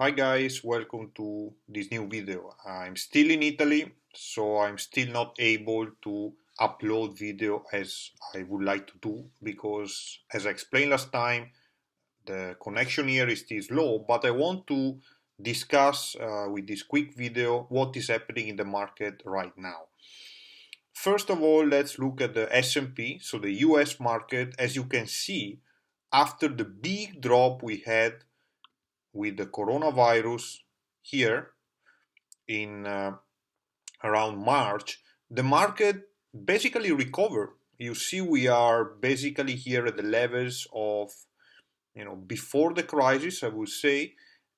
Hi guys, welcome to this new video. I'm still in Italy, so I'm still not able to upload video as I would like to do because, as I explained last time, the connection here is still slow, but I want to discuss with this quick video what is happening in the market right now. First of all, let's look at the S&P, so the US market. As you can see, after the big drop we had with the coronavirus here in around March, the market basically recovered. You see, we are basically here at the levels of, before the crisis, I would say.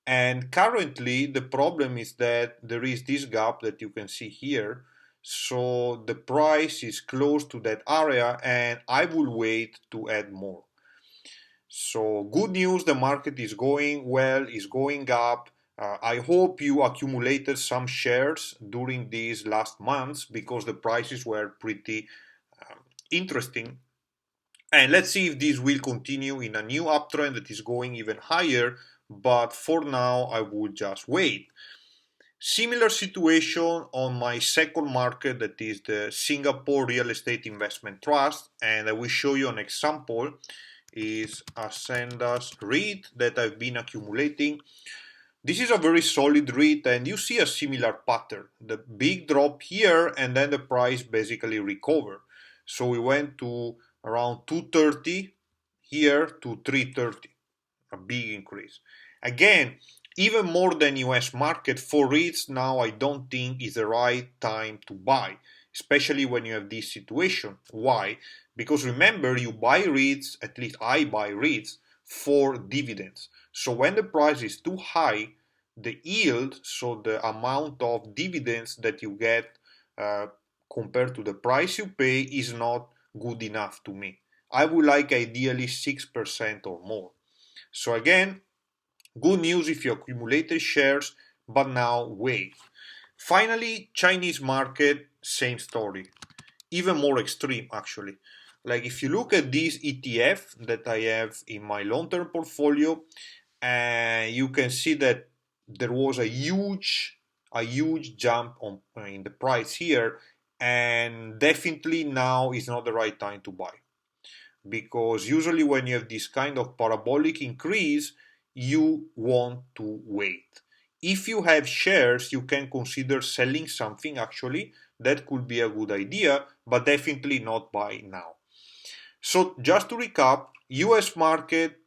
And currently, the problem is that there is this gap that you can see here. So the price is close to that area, and I will wait to add more. So good news, the market is going well, is going up. I hope you accumulated some shares during these last months because the prices were pretty interesting. And let's see if this will continue in a new uptrend that is going even higher. But for now, I would just wait. Similar situation on my second market, that is the Singapore Real Estate Investment Trust. And I will show you an example. Is Ascendas REIT that I've been accumulating. This is a very solid REIT, and you see a similar pattern. The big drop here, and then the price basically recovered. So we went to around 230 here to 330, a big increase. Again, even more than US market, for REITs now I don't think is the right time to buy, especially when you have this situation. Why? Because remember, you buy REITs, at least I buy REITs, for dividends. So when the price is too high, the yield, so the amount of dividends that you get compared to the price you pay, is not good enough to me. I would like ideally 6% or more. So again, good news if you accumulated shares, but now wait. Finally, Chinese market, same story. Even more extreme, actually. Like if you look at this ETF that I have in my long-term portfolio, you can see that there was a huge jump in the price here, and definitely now is not the right time to buy, because usually when you have this kind of parabolic increase, you want to wait. If you have shares, you can consider selling something actually. That could be a good idea, but definitely not buy now. So just to recap, US market,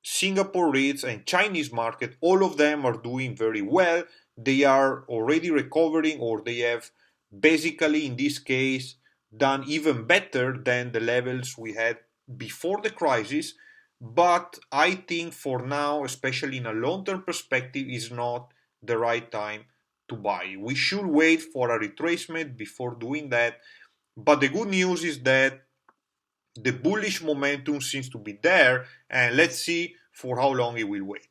Singapore REITs, and Chinese market, all of them are doing very well. They are already recovering, or they have basically in this case done even better than the levels we had before the crisis. But I think for now, especially in a long-term perspective, is not the right time to buy. We should wait for a retracement before doing that. But the good news is that the bullish momentum seems to be there, and let's see for how long it will wait.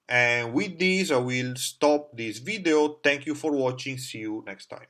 And with this, I will stop this video. Thank you for watching. See you next time.